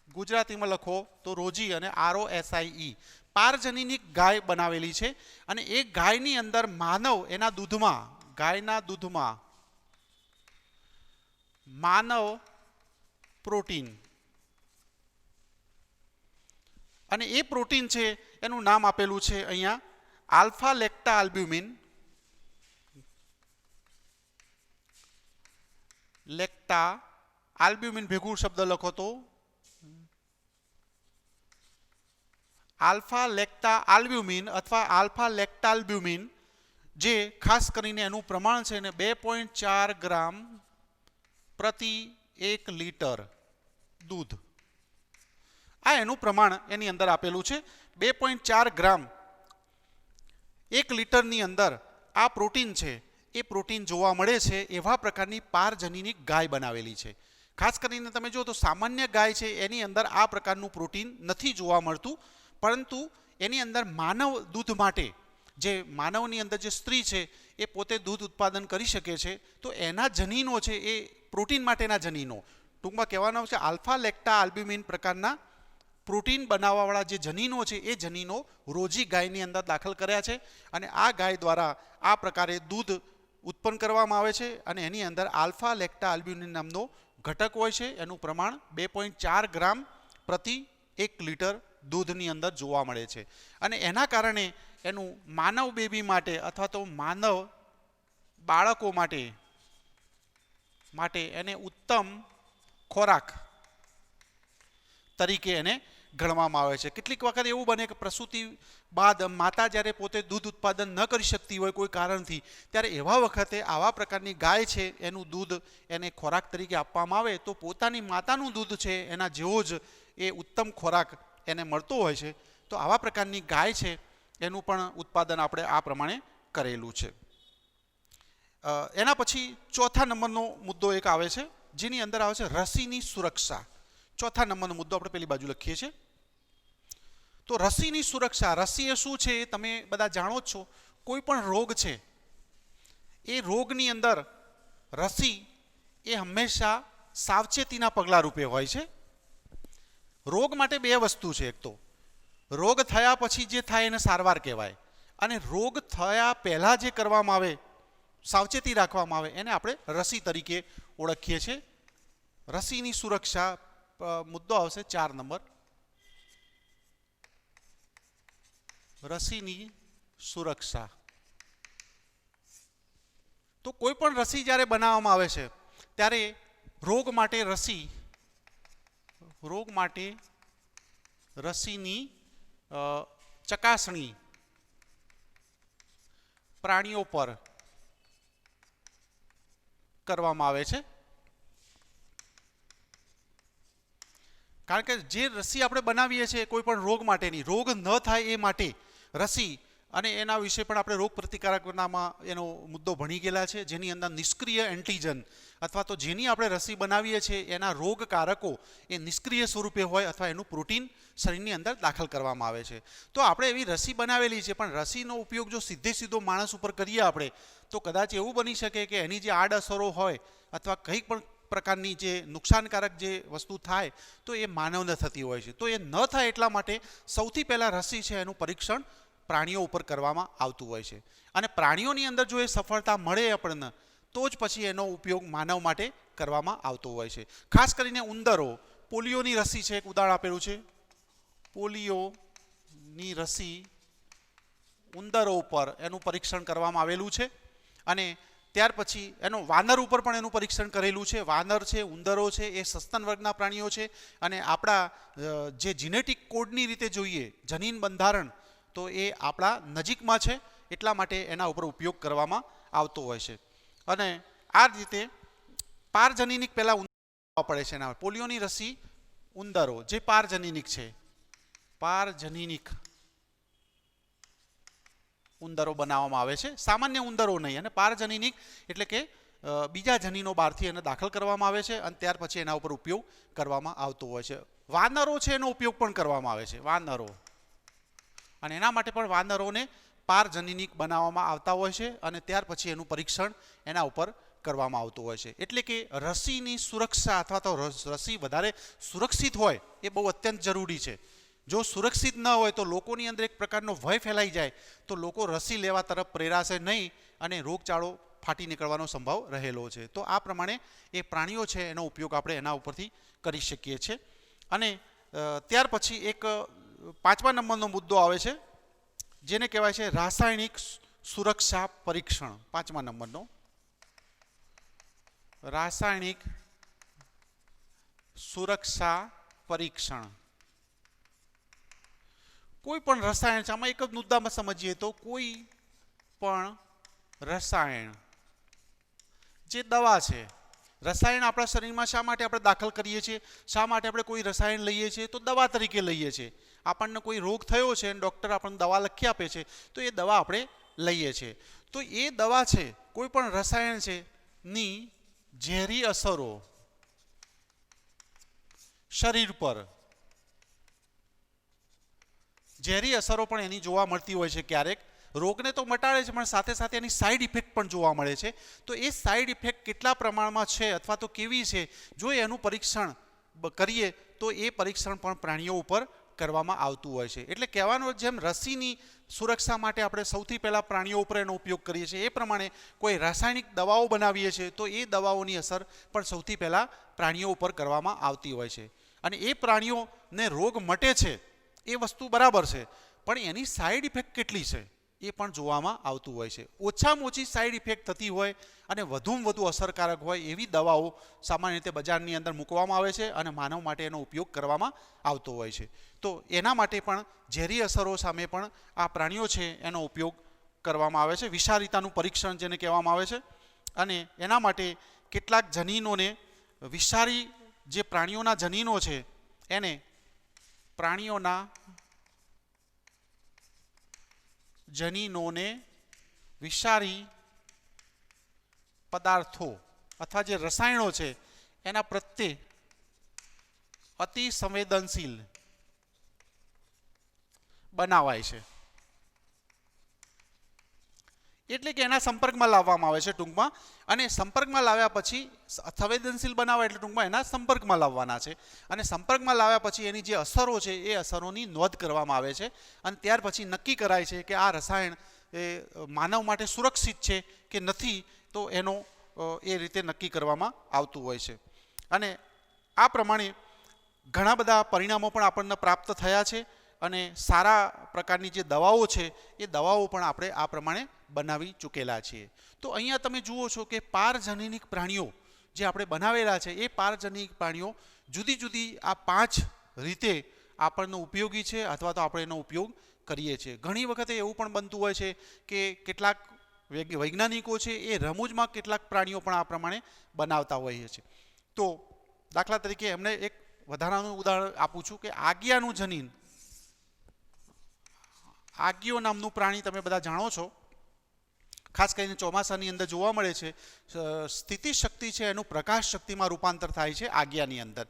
ગુજરાતીમાં લખો તો રોજી અને ROSIE, પારજનીનિક ગાય બનાવેલી છે. અને એ ગાયની અંદર માનવ એના દૂધમાં, ગાયના દૂધમાં માનવ પ્રોટીન, અને એ પ્રોટીન છે એનું નામ આપેલું છે અહીંયા આલ્ફા લેક્ટા આલ્બ્યુમિન. લેક્ટા આલ્બ્યુમિન ભેગું શબ્દ લખો તો આલ્ફા લેક્ટા આલ્બ્યુમિન અથવા આલ્ફા લેક્ટાલ્બ્યુમિન, જે ખાસ કરીને એનું પ્રમાણ છે ને 2.4 ગ્રામ પ્રતિ 1 લીટર દૂધ. આ એનું પ્રમાણ એની અંદર આપેલું છે. 2.4 ગ્રામ 1 લીટરની અંદર આ પ્રોટીન છે એ પ્રોટીન જોવા મળે છે. એવા પ્રકારની પારજનીનિક ગાય બનાવેલી છે. ખાસ કરીને તમે જો તો સામાન્ય ગાય છે એની અંદર આ પ્રકારનું પ્રોટીન નથી જોવા મળતું, પરંતુ એની અંદર માનવ દૂધ માટે, જે માનવની અંદર જે સ્ત્રી છે એ પોતે દૂધ ઉત્પાદન કરી શકે છે, તો એના જનીનો છે એ પ્રોટીન માટેના જનીનો, ટૂંકમાં કહેવાનું છે આલ્ફા લેક્ટા આલ્બ્યુમિન પ્રકારના પ્રોટીન બનાવવાવાળા જે જનીનો છે એ જનીનો રોજી ગાયની અંદર દાખલ કર્યા છે. અને આ ગાય દ્વારા આ પ્રકારે દૂધ ઉત્પન્ન કરવામાં આવે છે અને એની અંદર આલ્ફા લેક્ટા આલ્બ્યુમિન નામનો ઘટક હોય છે. એનું પ્રમાણ 2.4 ગ્રામ પ્રતિ 1 લીટર દૂધની અંદર જોવા મળે છે. અને એના કારણે એનું માનવ બેબી માટે અથવા તો માનવ બાળકો માટે એને ઉત્તમ ખોરાક તરીકે એને ગણવામાં આવે છે. કેટલીક વખત એવું બને કે પ્રસૂતિ બાદ માતા જ્યારે પોતે દૂધ ઉત્પાદન ન કરી શકતી હોય કોઈ કારણથી, ત્યારે એવા વખતે આવા પ્રકારની ગાય છે એનું દૂધ એને ખોરાક તરીકે આપવામાં આવે તો પોતાની માતાનું દૂધ છે એના જેવો જ એ ઉત્તમ ખોરાક એને મળતો હોય છે. તો આવા પ્રકારની ગાય છે એનું પણ ઉત્પાદન આપણે આ પ્રમાણે કરેલું છે. એના પછી ચોથા નંબરનો મુદ્દો એક આવે છે જેની અંદર આવે છે રસીની સુરક્ષા. ચોથા નંબરનો મુદ્દો આપણે પેલી બાજુ લખીએ છીએ. તો રસીની સુરક્ષા, રસી એ શું છે એ તમે બધા જાણો જ છો. કોઈ પણ રોગ છે એ રોગની અંદર રસી એ હંમેશા સાવચેતીના પગલા રૂપે હોય છે. રોગ માટે બે વસ્તુ છે. એક તો રોગ થયા પછી જે થાય એને સારવાર કહેવાય, અને રોગ થયા પહેલાં જે કરવામાં આવે, સાવચેતી રાખવામાં આવે, એને આપણે રસી તરીકે ઓળખીએ છીએ. રસીની સુરક્ષા મુદ્દો આવશે 4 નંબર. રસીની સુરક્ષા. તો કોઈ પણ રસી જ્યારે બનાવવામાં આવે છે ત્યારે રોગ માટે રસીની ચકાસણી પ્રાણીઓ પર કરવામાં આવે છે. કારણ કે જે રસી આપણે બનાવીએ છીએ કોઈ પણ રોગ માટેની, રોગ ન થાય એ માટે રસી, અને એના વિશે પણ આપણે રોગ પ્રતિકારકતામાં એનો મુદ્દો ભણી ગયેલા છે, જેની અંદર નિષ્ક્રિય એન્ટીજન અથવા તો જેની આપણે રસી બનાવીએ છીએ એના રોગકારકો એ નિષ્ક્રિય સ્વરૂપે હોય અથવા એનું પ્રોટીન શરીરની અંદર દાખલ કરવામાં આવે છે. તો આપણે એવી રસી બનાવેલી છે, પણ રસીનો ઉપયોગ જો સીધો માણસ ઉપર કરીએ આપણે, તો કદાચ એવું બની શકે કે એની જે આડઅસરો હોય અથવા કંઈક પણ પ્રકારની જે નુકસાનકારક જે વસ્તુ થાય તો એ માનવને થતી હોય છે. તો એ ન થાય એટલા માટે સૌથી પહેલાં રસી છે એનું પરીક્ષણ પ્રાણીઓ ઉપર કરવામાં આવતું હોય છે, અને પ્રાણીઓની અંદર જો એ સફળતા મળે આપણને તો જ પછી એનો ઉપયોગ માનવ માટે કરવામાં આવતો હોય છે. ખાસ કરીને ઉંદરો, પોલિયોની રસી છે, એક ઉદાહરણ આપેલું છે. પોલિયોની રસી ઉંદરો ઉપર એનું પરીક્ષણ કરવામાં આવેલું છે, અને ત્યાર પછી એનો વાનર ઉપર પણ એનું પરીક્ષણ કરેલું છે. વાનર છે, ઉંદરો છે, એ સસ્તન વર્ગના પ્રાણીઓ છે, અને આપણા જે જીનેટિક કોડની રીતે જોઈએ જનીન બંધારણ, તો એ આપણા નજીકમાં છે, એટલા માટે એના ઉપર ઉપયોગ કરવામાં આવતો હોય છે. અને આ રીતે પારજનીનિક પહેલાં ઉંદરો પડે છે. એના પોલિયોની રસી ઉંદરો જે પારજનીનિક છે, પારજનીનિક ઉંદરો બનાવવામાં આવે છે, સામાન્ય ઉંદરો નહીં. અને પારજનીનિક એટલે કે બીજા જનીનો બહારથી એને દાખલ કરવામાં આવે છે, અને ત્યાર પછી એના ઉપર ઉપયોગ કરવામાં આવતો હોય છે. વાનરો છે એનો ઉપયોગ પણ કરવામાં આવે છે, વાનરો, અને એના માટે પણ વાનરોને પારજનીનિક બનાવવામાં આવતા હોય છે, અને ત્યાર પછી એનું પરીક્ષણ એના ઉપર કરવામાં આવતું હોય છે. એટલે કે રસીની સુરક્ષા અથવા તો રસી વધારે સુરક્ષિત હોય એ બહુ અત્યંત જરૂરી છે. જો સુરક્ષિત ન હોય તો લોકોની અંદર એક પ્રકારનો ભય ફેલાઈ જાય, તો લોકો રસી લેવા તરફ પ્રેરાશે નહીં, અને રોગચાળો ફાટી નીકળવાનો સંભવ રહેલો છે. તો આ પ્રમાણે એ પ્રાણીઓ છે એનો ઉપયોગ આપણે એના ઉપરથી કરી શકીએ છીએ. અને ત્યાર પછી એક 5મા નંબરનો મુદ્દો આવે છે, જેને કહેવાય છે રાસાયણિક સુરક્ષા પરીક્ષણ. 5મા નંબરનો રાસાયણિક સુરક્ષા પરીક્ષણ. કોઈ પણ રસાયણ છે, આમાં એક જ મુદ્દામાં સમજીએ તો કોઈ પણ રસાયણ જે દવા છે, રસાયણ આપણા શરીરમાં શા માટે આપણે દાખલ કરીએ છીએ, શા માટે આપણે કોઈ રસાયણ લઈએ છીએ, તો દવા તરીકે લઈએ છીએ. આપણને કોઈ રોગ થયો છે અને ડૉક્ટર આપણને દવા લખી આપે છે, તો એ દવા આપણે લઈએ છીએ. તો એ દવા છે, કોઈ પણ રસાયણ છે ની ઝેરી અસરો શરીર પર, ઝેરી અસરો પણ એની જોવા મળતી હોય છે. ક્યારેક રોગને તો મટાડે છે, પણ સાથે સાથે એની સાઈડ ઇફેક્ટ પણ જોવા મળે છે. તો એ સાઈડ ઇફેક્ટ કેટલા પ્રમાણમાં છે અથવા તો કેવી છે, જો એનું પરીક્ષણ કરીએ તો એ પરીક્ષણ પણ પ્રાણીઓ ઉપર કરવામાં આવતું હોય છે. એટલે કહેવાનું જેમ રસીની સુરક્ષા માટે આપણે સૌથી પહેલાં પ્રાણીઓ ઉપર એનો ઉપયોગ કરીએ છીએ, એ પ્રમાણે કોઈ રાસાયણિક દવાઓ બનાવીએ છીએ તો એ દવાઓની અસર પણ સૌથી પહેલાં પ્રાણીઓ ઉપર કરવામાં આવતી હોય છે. અને એ પ્રાણીઓને રોગ મટે છે એ વસ્તુ બરાબર છે, પણ એની સાઈડ ઇફેક્ટ કેટલી છે એ પણ જોવામાં આવતું હોય છે. ઓછામાં ઓછી સાઈડ ઇફેક્ટ થતી હોય અને વધુમાં વધુ અસરકારક હોય એવી દવાઓ સામાન્ય રીતે બજારની અંદર મૂકવામાં આવે છે, અને માનવ માટે એનો ઉપયોગ કરવામાં આવતો હોય છે. તો એના માટે પણ ઝેરી અસરો સામે પણ આ પ્રાણીઓ છે એનો ઉપયોગ કરવામાં આવે છે. વિષારિતાનું પરીક્ષણ જેને કહેવામાં આવે છે, અને એના માટે કેટલાક જનીનોને વિષારી જે પ્રાણીઓના જનીનો છે એને પ્રાણીઓના જનીનોને વિષારી પદાર્થો અથવા જે રસાયણો છે એના પ્રત્યે અતિ સંવેદનશીલ બનાવાય છે, એટલે કે એના સંપર્કમાં લાવવામાં આવે છે ટૂંકમાં, અને સંપર્કમાં લાવ્યા પછી સંવેદનશીલ બનાવવા એટલે ટૂંકમાં એના સંપર્કમાં લાવવાના છે, અને સંપર્કમાં લાવ્યા પછી એની જે અસરો છે એ અસરોની નોંધ કરવામાં આવે છે, અને ત્યાર પછી નક્કી કરાય છે કે આ રસાયણ એ માનવ માટે સુરક્ષિત છે કે નથી, તો એનો એ રીતે નક્કી કરવામાં આવતું હોય છે. અને આ પ્રમાણે ઘણા બધા પરિણામો પણ આપણને પ્રાપ્ત થયા છે, અને સારા પ્રકારની જે દવાઓ છે એ દવાઓ પણ આપણે આ પ્રમાણે બનાવી ચૂકેલા છીએ. તો અહીંયા તમે જુઓ છો કે પારજનીનિક પ્રાણીઓ જે આપણે બનાવેલા છે એ પારજનીનિક પ્રાણીઓ જુદી જુદી આ 5 રીતે આપણને ઉપયોગી છે, અથવા તો આપણે એનો ઉપયોગ કરીએ છીએ. ઘણી વખતે એવું પણ બનતું હોય છે કે કેટલાક વૈજ્ઞાનિકો છે એ રમૂજમાં કેટલાક પ્રાણીઓ પણ આ પ્રમાણે બનાવતા હોઈએ છે. તો દાખલા તરીકે એમને એક વધારાનું ઉદાહરણ આપું છું કે આગિયાનું જનીન, આગિયો નામનું પ્રાણી તમે બધા જાણો છો, ખાસ કરીને ચોમાસાની અંદર જોવા મળે છે. સ્થિતિ શક્તિ છે એનું પ્રકાશ શક્તિમાં રૂપાંતર થાય છે આગિયાની અંદર.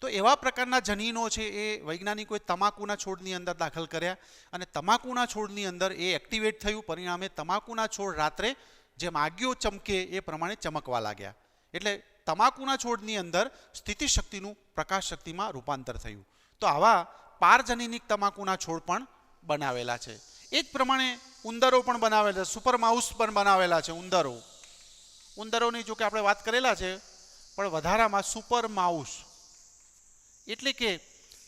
તો એવા પ્રકારના જનીનો છે એ વૈજ્ઞાનિકોએ તમાકુના છોડની અંદર દાખલ કર્યા, અને તમાકુના છોડની અંદર એ એક્ટિવેટ થયું, પરિણામે તમાકુના છોડ રાત્રે જેમ આગિયો ચમકે એ પ્રમાણે ચમકવા લાગ્યા. એટલે તમાકુના છોડની અંદર સ્થિતિ શક્તિનું પ્રકાશ શક્તિમાં રૂપાંતર થયું. તો આવા પારજનીનિક તમાકુના છોડ પણ બનાવેલા છે. એ જ પ્રમાણે ઉંદરો પણ બનાવેલા છે, સુપર માઉસ પણ બનાવેલા છે. ઉંદરોની જો કે આપણે વાત કરેલા છે, પણ વધારામાં સુપર માઉસ એટલે કે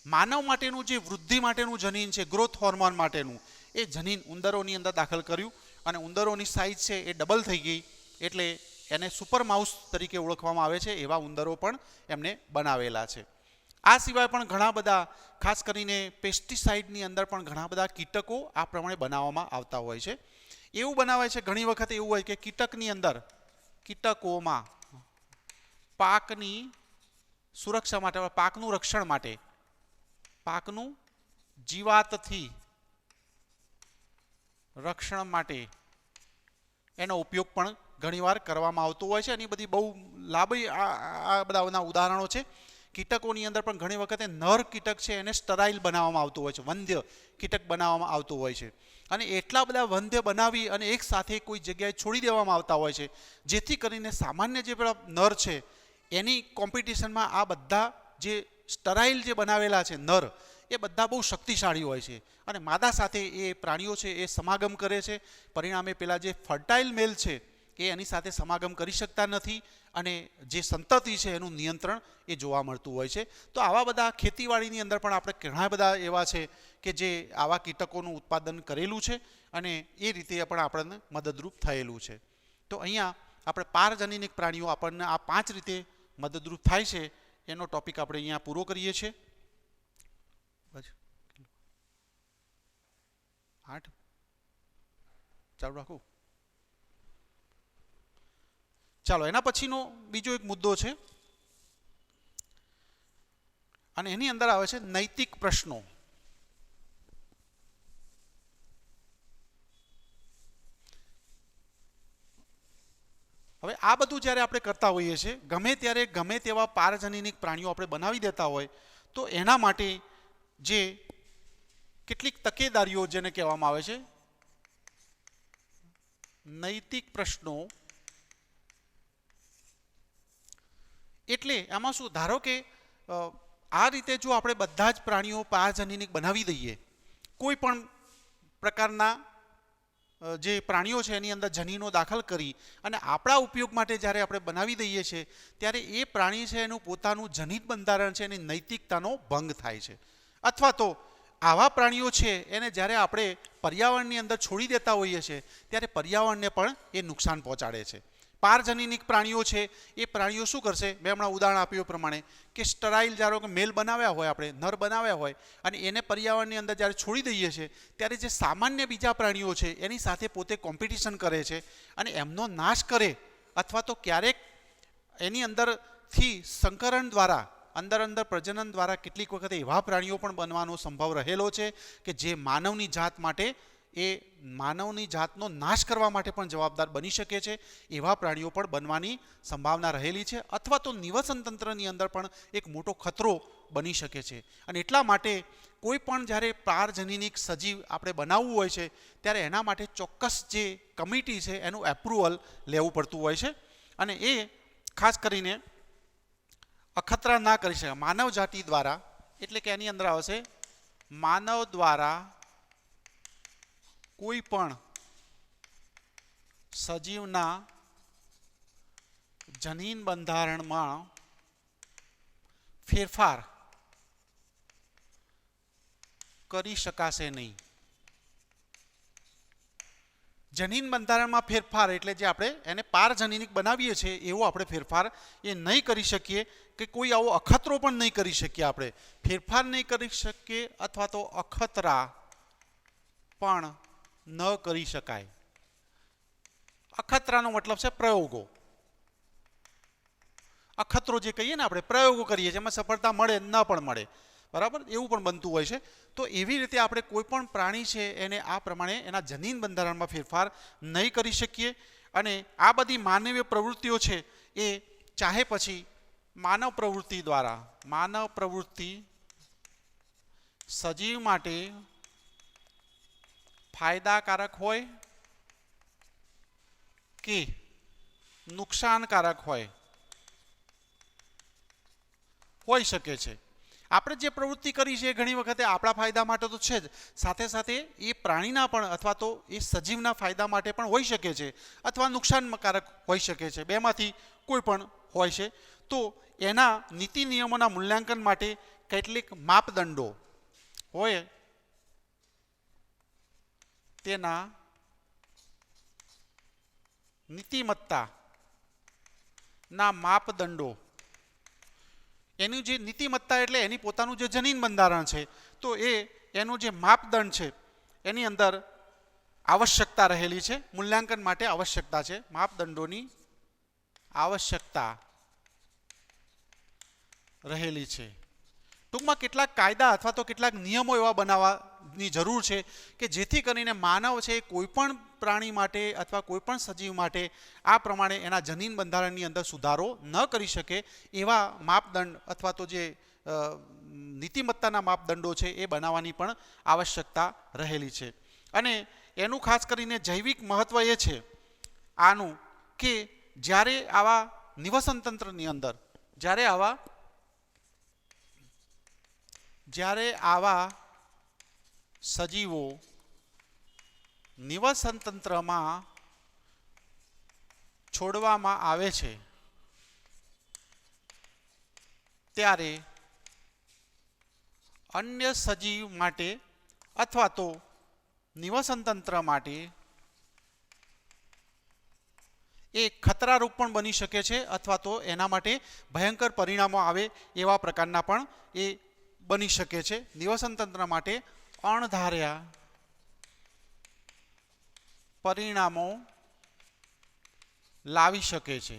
માનવ માટેનું જે વૃદ્ધિ માટેનું જનીન છે, ગ્રોથ હોર્મોન માટેનું, એ જનીન ઉંદરોની અંદર દાખલ કર્યું, અને ઉંદરોની સાઇઝ છે એ ડબલ થઈ ગઈ, એટલે એને સુપર માઉસ તરીકે ઓળખવામાં આવે છે. એવા ઉંદરો પણ એમને બનાવેલા છે. આ સિવાય પણ ઘણા બધા, ખાસ કરીને પેસ્ટિસાઇડની અંદર પણ ઘણા બધા કીટકો આ પ્રમાણે બનાવવામાં આવતા હોય છે. એવું બનાવાય છે ઘણી વખત એવું હોય કે કીટકની અંદર, કીટકોમાં પાકની સુરક્ષા માટે, પાકનું રક્ષણ માટે, પાકનું જીવાતથી રક્ષણ માટે એનો ઉપયોગ પણ ઘણીવાર કરવામાં આવતો હોય છે. અને બધી બહુ લાંબી આ બધાના ઉદાહરણો છે. કીટકોની અંદર પણ ઘણી વખતે નર કીટક છે એને સ્ટરાઇલ બનાવવામાં આવતું હોય છે, વંધ્ય કીટક બનાવવામાં આવતું હોય છે, અને એટલા બધા વંધ્ય બનાવી અને એક સાથે કોઈ જગ્યાએ છોડી દેવામાં આવતા હોય છે, જેથી કરીને સામાન્ય જે પેલા નર છે એની કોમ્પિટિશનમાં આ બધા જે સ્ટરાઇલ જે બનાવેલા છે નર, એ બધા બહુ શક્તિશાળી હોય છે, અને માદા સાથે એ પ્રાણીઓ છે એ સમાગમ કરે છે. પરિણામે પેલા જે ફર્ટાઇલ મેલ છે એ એની સાથે સમાગમ કરી શકતા નથી, અને જે સંતતિ છે એનું નિયંત્રણ એ જોવા મળતું હોય છે. તો આવા બધા ખેતીવાડીની અંદર પણ આપણે ઘણા બધા એવા છે કે જે આવા કીટકોનું ઉત્પાદન કરેલું છે, અને એ રીતે પણ આપણને મદદરૂપ થયેલું છે. તો અહીંયા આપણે પારજનીનિક પ્રાણીઓ આપણને આ 5 રીતે મદદરૂપ થાય છે એનો ટોપિક આપણે અહીંયા પૂરો કરીએ છીએ. 8 ચાલુ રાખું. ચાલો, એના પછીનો બીજો એક મુદ્દો છે, અને એની અંદર આવે છે નૈતિક પ્રશ્નો. હવે આ બધું જ્યારે આપણે કરતા હોઈએ છીએ, ગમે ત્યારે ગમે તેવા પારજનીનિક પ્રાણીઓ આપણે બનાવી દેતા હોય, તો એના માટે જે કેટલીક તકેદારીઓ જેને કહેવામાં આવે છે નૈતિક પ્રશ્નો, એટલે આમાં શું, ધારો કે આ રીતે જો આપણે બધા જ પ્રાણીઓ પારજનીનિક બનાવી દઈએ, કોઈ પણ પ્રકારના જે પ્રાણીઓ છે એની અંદર જનીનો દાખલ કરી અને આપણા ઉપયોગ માટે જ્યારે આપણે બનાવી દઈએ છીએ, ત્યારે એ પ્રાણી છે એનું પોતાનું જનિત બંધારણ છે એની નૈતિકતાનો ભંગ થાય છે. અથવા તો આવા પ્રાણીઓ છે એને જ્યારે આપણે પર્યાવરણની અંદર છોડી દેતા હોઈએ છીએ ત્યારે પર્યાવરણને પણ એ નુકસાન પહોંચાડે છે. પારજનીનિક પ્રાણીઓ છે એ પ્રાણીઓ શું કરશે, મેં હમણાં ઉદાહરણ આપ્યું પ્રમાણે કે સ્ટરાઇલ ધારો કે મેલ બનાવ્યા હોય, આપણે નર બનાવ્યા હોય, અને એને પર્યાવરણની અંદર જ્યારે છોડી દઈએ છીએ ત્યારે જે સામાન્ય બીજા પ્રાણીઓ છે એની સાથે પોતે કોમ્પિટિશન કરે છે અને એમનો નાશ કરે, અથવા તો ક્યારેક એની અંદરથી સંકરણ દ્વારા અંદર પ્રજનન દ્વારા કેટલીક વખતે એવા પ્રાણીઓ પણ બનવાનો સંભવ રહેલો છે કે જે માનવની જાત માટે એ માનવની જાતનો નાશ કરવા માટે પણ જવાબદાર બની શકે છે, એવા પ્રાણીઓ પણ બનવાની સંભાવના રહેલી છે, અથવા તો નિવસન તંત્રની અંદર પણ એક મોટો ખતરો બની શકે છે. અને એટલા માટે કોઈ પણ જ્યારે પારજનીનિક સજીવ આપણે બનાવવું હોય છે ત્યારે એના માટે ચોક્કસ જે કમિટી છે એનું એપ્રુવલ લેવું પડતું હોય છે. અને એ ખાસ કરીને અખતરા ના કરી શકે માનવ જાતિ દ્વારા, એટલે કે એની અંદર આવશે માનવ દ્વારા કોઈ પણ સજીવના જનીન બંધારણમાં ફેરફાર કરી શકાશે નહીં. જનીન બંધારણમાં ફેરફાર એટલે જે આપણે એને પારજનીનિક બનાવીએ છીએ એવો આપણે ફેરફાર એ નહીં કરી શકીએ, કે કોઈ આવો અખતરો પણ નહીં કરી શકીએ. આપણે ફેરફાર નહીં કરી શકીએ અથવા તો અખતરા પણ ન કરી શકાય. અખતરાનો મતલબ છે પ્રયોગો. અખતરો જે કહીએ ને આપણે પ્રયોગો કરીએ છીએ એમાં સફળતા મળે ન પણ મળે, બરાબર, એવું પણ બનતું હોય છે. તો એવી રીતે આપણે કોઈ પણ પ્રાણી છે એને આ પ્રમાણે એના જનીન બંધારણમાં ફેરફાર નહીં કરી શકીએ. અને આ બધી માનવીય પ્રવૃત્તિઓ છે એ ચાહે પછી માનવ પ્રવૃત્તિ દ્વારા, માનવ પ્રવૃત્તિ સજીવ માટે ફાયદાકારક હોય કે નુકસાનકારક હોઈ શકે છે. આપણે જે પ્રવૃત્તિ કરી છે એ ઘણી વખતે આપણા ફાયદા માટે તો છે જ, સાથે સાથે એ પ્રાણીના પણ અથવા તો એ સજીવના ફાયદા માટે પણ હોઈ શકે છે, અથવા નુકસાનકારક હોઈ શકે છે. બેમાંથી કોઈ પણ હોય છે. તો એના નીતિ નિયમોના મૂલ્યાંકન માટે કેટલીક માપદંડો હોય, તેના નીતિમત્તાના માપદંડો, એની જે નીતિમત્તા એટલે એની પોતાનું જે જનીન બંધારણ છે, તો એનું જે માપદંડ છે એની અંદર આવશ્યકતા રહેલી છે. મૂલ્યાંકન માટે આવશ્યકતા છે, માપદંડોની આવશ્યકતા રહેલી છે. ટૂંકમાં કેટલાક કાયદા અથવા તો કેટલાક નિયમો એવા બનાવવાની જરૂર છે કે જેથી કરીને માનવ છે કોઈ પણ પ્રાણી માટે અથવા કોઈ પણ સજીવ માટે આ પ્રમાણે એના જનીન બંધારણની અંદર સુધારો ન કરી શકે એવા માપદંડ અથવા તો જે નીતિમત્તાના માપદંડો છે એ બનાવવાની પણ આવશ્યકતા રહેલી છે. અને એનું ખાસ કરીને જૈવિક મહત્વ એ છે આનું કે જ્યારે આવા નિવસન તંત્રની અંદર જ્યારે આવા સજીવો નિવસન તંત્રમાં છોડવામાં આવે છે ત્યારે અન્ય સજીવ માટે અથવા તો નિવસન તંત્ર માટે એ ખતરારૂપ પણ બની શકે છે, અથવા તો એના માટે ભયંકર પરિણામો આવે એવા પ્રકારના પણ એ બની શકે છે. નિવસન તંત્ર માટે અણધાર્યા પરિણામો લાવી શકે છે.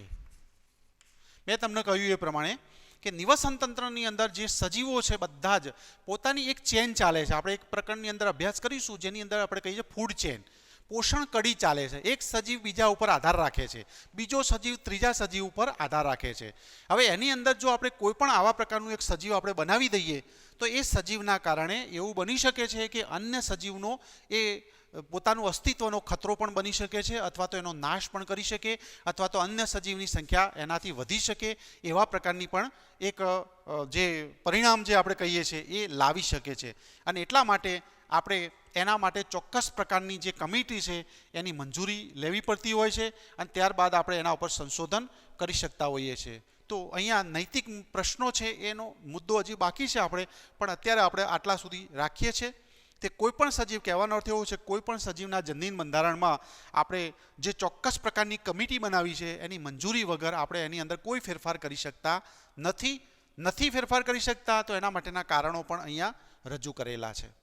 મેં તમને કહ્યું એ પ્રમાણે કે નિવસન તંત્રની અંદર જે સજીવો છે બધા જ પોતાની એક ચેન ચાલે છે. આપણે એક પ્રકરણની અંદર અભ્યાસ કરીશું જેની અંદર આપણે કહીએ છીએ ફૂડ ચેન, પોષણ કડી ચાલે છે. એક સજીવ બીજા ઉપર આધાર રાખે છે, બીજો સજીવ ત્રીજા સજીવ ઉપર આધાર રાખે છે. હવે એની અંદર જો આપણે કોઈ પણ આવા પ્રકારનું એક સજીવ આપણે બનાવી દઈએ તો એ સજીવના કારણે એવું બની શકે છે કે અન્ય સજીવનો એ પોતાનું અસ્તિત્વનો ખતરો પણ બની શકે છે, અથવા તો એનો નાશ પણ કરી શકે, અથવા તો અન્ય સજીવની સંખ્યા એનાથી વધી શકે એવા પ્રકારની પણ એક જે પરિણામ જે આપણે કહીએ છીએ એ લાવી શકે છે. અને એટલા માટે આપણે એના માટે ચોક્કસ પ્રકારની જે કમિટી છે એની મંજૂરી લેવી પડતી હોય છે, અને ત્યારબાદ આપણે એના ઉપર સંશોધન કરી શકતા હોઈએ છીએ. તો અહીંયા નૈતિક પ્રશ્નો છે એનો મુદ્દો હજી બાકી છે આપણે, પણ અત્યારે આપણે આટલા સુધી રાખીએ છીએ. તે કોઈપણ સજીવ, કહેવાનો અર્થ એવો છે કોઈપણ સજીવના જનીન બંધારણમાં આપણે જે ચોક્કસ પ્રકારની કમિટી બનાવી છે એની મંજૂરી વગર આપણે એની અંદર કોઈ ફેરફાર કરી શકતા નથી ફેરફાર કરી શકતા તો એના માટેના કારણો પણ અહીંયા રજૂ કરેલા છે.